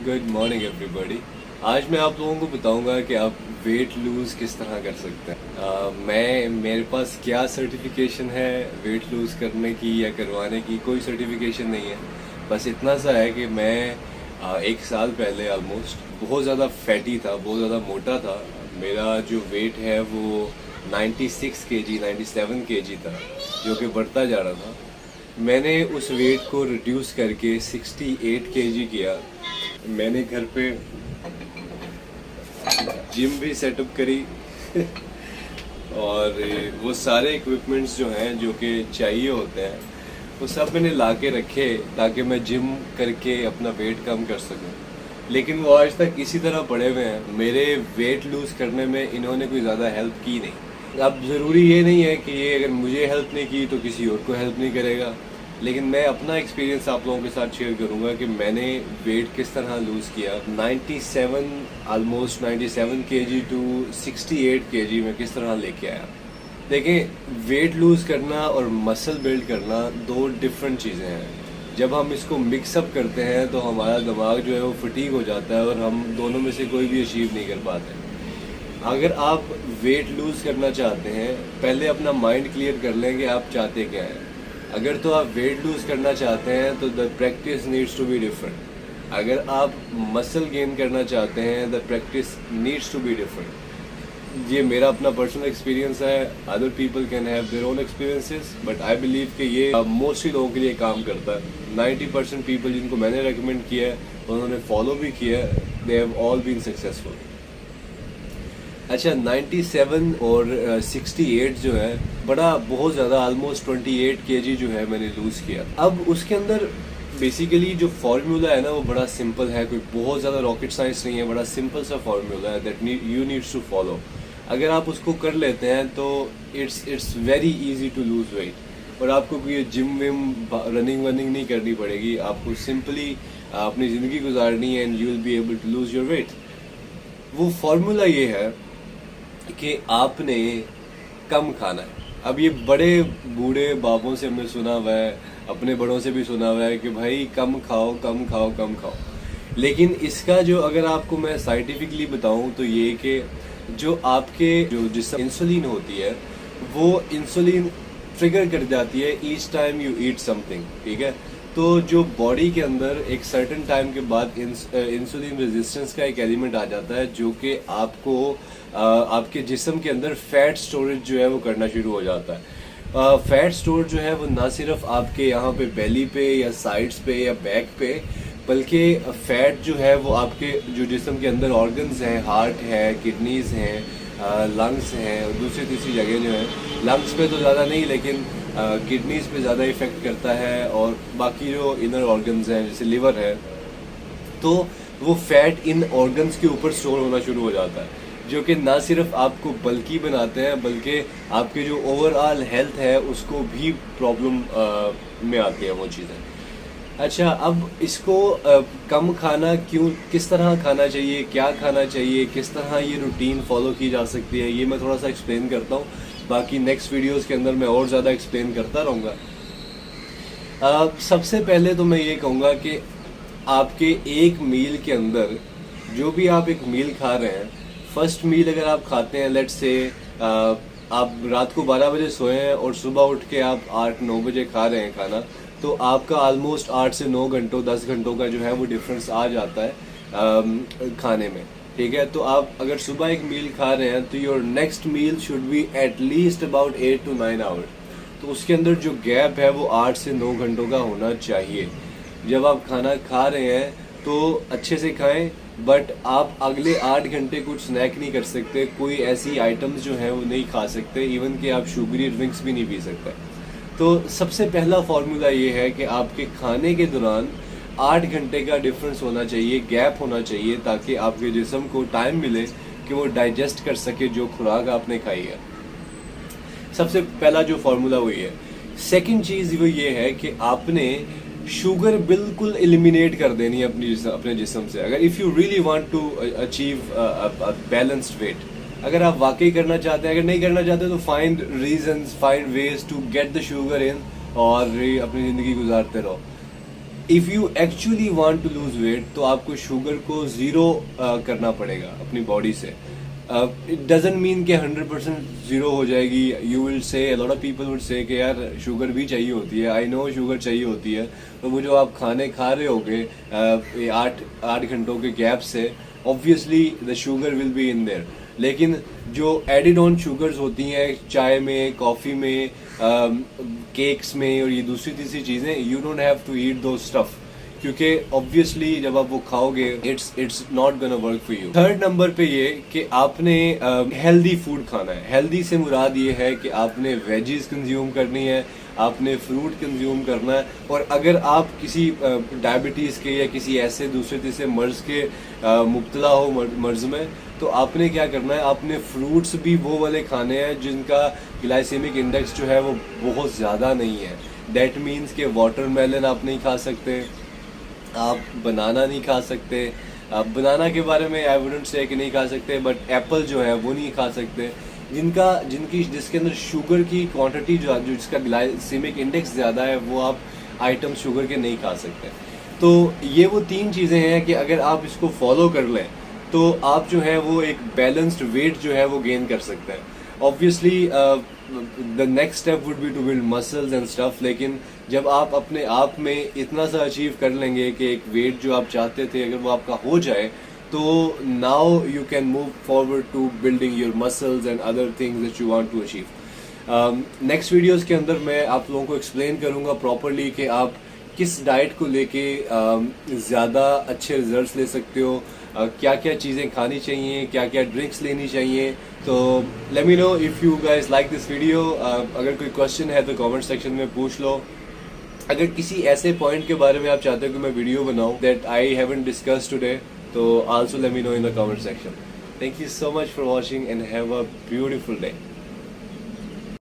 Good morning everybody. आज मैं आप लोगों को बताऊंगा कि आप वेट लूज़ किस तरह कर सकते हैं। मेरे पास क्या सर्टिफिकेशन है वेट लूज़ करने की या करवाने की, कोई सर्टिफिकेशन नहीं है। बस इतना सा है कि मैं 1 साल पहले ऑलमोस्ट बहुत ज़्यादा फैटी था, बहुत ज़्यादा मोटा था। मेरा जो वेट है वो 96 kg 97 kg था, जो कि बढ़ता जा रहा था। मैंने उस वेट को रिड्यूस करके 68 kg किया। मैंने घर पे जिम भी सेटअप करी और वो सारे इक्विपमेंट्स जो हैं जो कि चाहिए होते हैं वो सब मैंने ला के रखे ताकि मैं जिम करके अपना वेट कम कर सकूं। लेकिन वो आज तक इसी तरह पड़े हुए हैं। मेरे वेट लूज करने में इन्होंने कोई ज़्यादा हेल्प की नहीं। अब ज़रूरी ये नहीं है कि ये अगर मुझे हेल्प नहीं की तो किसी और को हेल्प नहीं करेगा, लेकिन मैं अपना एक्सपीरियंस आप लोगों के साथ शेयर करूंगा कि मैंने वेट किस तरह लूज़ किया। 97 ऑलमोस्ट 97 kg टू 68 kg में किस तरह लेके आया। देखें, वेट लूज़ करना और मसल बिल्ड करना दो डिफरेंट चीज़ें हैं। जब हम इसको मिक्सअप करते हैं तो हमारा दिमाग जो है वो फटीग हो जाता है और हम दोनों में से कोई भी अचीव नहीं कर पाते। अगर आप वेट लूज़ करना चाहते हैं, पहले अपना माइंड क्लियर कर लें कि आप चाहते क्या हैं। अगर तो आप वेट लूज़ करना चाहते हैं तो the practice needs to be different. अगर आप मसल गेन करना चाहते हैं the practice needs to be different. ये मेरा अपना पर्सनल एक्सपीरियंस है। Other people can have their own experiences, but I believe कि ये मोस्टली लोगों के लिए काम करता है। 90% पीपल जिनको मैंने रेकमेंड किया है उन्होंने फॉलो भी किया है, they have all been successful. अच्छा, 97 और 68 जो है बड़ा बहुत ज़्यादा ऑलमोस्ट 28 kg जो है मैंने लूज़ किया। अब उसके अंदर बेसिकली जो फार्मूला है ना वो बड़ा सिंपल है, कोई बहुत ज़्यादा रॉकेट साइंस नहीं है, बड़ा सिंपल सा फार्मूला है that you needs to follow. अगर आप उसको कर लेते हैं तो it's very easy to lose weight और आपको कोई जिम विम रनिंग वनिंग नहीं करनी पड़ेगी। आपको सिंपली अपनी ज़िंदगी गुजारनी है and you will be able to lose your weight. वो फार्मूला ये है कि आपने कम खाना है। अब ये बड़े बूढ़े बाबों से हमने सुना हुआ है, अपने बड़ों से भी सुना हुआ है कि भाई कम खाओ कम खाओ कम खाओ। लेकिन इसका जो अगर आपको मैं साइंटिफिकली बताऊं तो ये कि जो आपके जो जिसम इंसुलिन होती है वो इंसुलिन ट्रिगर कर जाती है each time you eat something, ठीक है। तो जो बॉडी के अंदर एक सर्टेन टाइम के बाद इंसुलिन रेजिस्टेंस का एक एलिमेंट आ जाता है जो कि आपको आपके जिस्म के अंदर फैट स्टोरेज जो है वो करना शुरू हो जाता है। फैट स्टोर जो है वो ना सिर्फ आपके यहाँ पे बेली पे या साइड्स पे या बैक पे, बल्कि फैट जो है वो आपके जो जिस्म के अंदर ऑर्गन्स हैं, हार्ट है, किडनीज हैं, लंग्स हैं और दूसरी तीसरी जगह जो है, लंग्स पे तो ज़्यादा नहीं लेकिन किडनीज पे ज़्यादा इफ़ेक्ट करता है और बाकी जो इनर ऑर्गन्स हैं जैसे लिवर है, तो वो फैट इन ऑर्गन्स के ऊपर स्टोर होना शुरू हो जाता है जो कि ना सिर्फ आपको बल्की बनाते हैं बल्कि आपके जो ओवरऑल हेल्थ है उसको भी प्रॉब्लम में आती है वो चीज़ें। अच्छा, अब इसको कम खाना क्यों, किस तरह खाना चाहिए, क्या खाना चाहिए, किस तरह ये रूटीन फॉलो की जा सकती है, ये मैं थोड़ा सा एक्सप्लेन करता हूँ। बाकी नेक्स्ट वीडियोस के अंदर मैं और ज़्यादा एक्सप्लेन करता रहूँगा। सबसे पहले तो मैं ये कहूँगा कि आपके एक मील के अंदर जो भी आप एक मील खा रहे हैं, फर्स्ट मील अगर आप खाते हैं, लेट्स से आप रात को 12 बजे सोए हैं और सुबह उठ के आप 8-9 बजे खा रहे हैं खाना, तो आपका ऑलमोस्ट 8 से 9 घंटों 10 घंटों का जो है वो डिफरेंस आ जाता है खाने में, ठीक है। तो आप अगर सुबह एक मील खा रहे हैं तो your next meal should be at least about 8 to 9 hour. तो उसके अंदर जो गैप है वो 8 से 9 घंटों का होना चाहिए। जब आप खाना खा रहे हैं तो अच्छे से खाएं, बट आप अगले 8 घंटे कुछ स्नैक नहीं कर सकते, कोई ऐसी आइटम्स जो हैं वो नहीं खा सकते, इवन कि आप शुगरी ड्रिंक्स भी नहीं पी सकते। तो सबसे पहला फार्मूला ये है कि आपके खाने के दौरान 8 घंटे का डिफरेंस होना चाहिए, गैप होना चाहिए, ताकि आपके जिस्म को टाइम मिले कि वो डाइजेस्ट कर सके जो खुराक आपने खाई है। सबसे पहला जो फार्मूला वही है। सेकंड चीज़ वो ये है कि आपने शुगर बिल्कुल एलिमिनेट कर देनी है अपने जिस्म से। अगर if you really want to achieve balanced weight, अगर आप वाकई करना चाहते हैं, अगर नहीं करना चाहते तो find reasons, find ways to get the sugar in और अपनी ज़िंदगी गुजारते रहो। If you actually want to lose weight तो आपको शुगर को ज़ीरो करना पड़ेगा अपनी बॉडी से. इट डजेंट मीन कि 100% ज़ीरो हो जाएगी. You will say, a lot of people would say कि यार शुगर भी चाहिए होती है. आई नो शुगर चाहिए होती है, तो वो जो आप खाने खा रहे होगे 8 घंटों के गैप से, obviously the sugar will be in their. लेकिन जो एडिड ऑन शुगर्स होती हैं चाय में, कॉफ़ी में, केक्स में और ये दूसरी तीसरी चीज़ें, you don't have to eat those stuff, क्योंकि ऑब्वियसली जब आप वो खाओगे it's not gonna work for you. Third number पे ये कि आपने हेल्दी फूड खाना है. हेल्दी से मुराद ये है कि आपने वेजीज कंज्यूम करनी है, आपने फ्रूट कंज्यूम करना है. और अगर आप किसी डायबिटीज़ के या किसी ऐसे दूसरे तीसरे मर्ज के मुब्तला हो मर्ज में, तो आपने क्या करना है, आपने फ्रूट्स भी वो वाले खाने हैं जिनका ग्लाइसेमिक इंडेक्स जो है वो बहुत ज़्यादा नहीं है. दैट मीन्स कि वाटरमेलन आप नहीं खा सकते, आप बनाना नहीं खा सकते. बनाना के बारे में आई वुडंट से कि नहीं खा सकते, बट एप्पल जो है वो नहीं खा सकते. जिसके अंदर शुगर की क्वांटिटी जो जिसका ग्लाइसेमिक इंडेक्स ज़्यादा है, वो आप आइटम शुगर के नहीं खा सकते. तो ये वो 3 चीज़ें हैं कि अगर आप इसको फॉलो कर लें तो आप जो है वो एक बैलेंस्ड वेट जो है वो गेन कर सकते हैं. Obviously the next step would be to build muscles and stuff. लेकिन जब आप अपने आप में इतना सा अचीव कर लेंगे कि एक वेट जो आप चाहते थे अगर वो आपका हो जाए, तो now you can move forward to building your muscles and other things that you want to achieve. Next videos के अंदर मैं आप लोगों को एक्सप्लेन करूंगा प्रॉपरली कि आप किस डाइट को लेके ज़्यादा अच्छे रिजल्ट्स ले सकते हो, क्या क्या चीज़ें खानी चाहिए, क्या क्या ड्रिंक्स लेनी चाहिए. तो late me know if you guys like this video. अगर कोई क्वेश्चन है तो कमेंट सेक्शन में पूछ लो. अगर किसी ऐसे पॉइंट के बारे में आप चाहते हो कि मैं वीडियो बनाऊं that I haven't discussed today, तो also let me know in the comment section. Thank you so much for watching and have a beautiful day.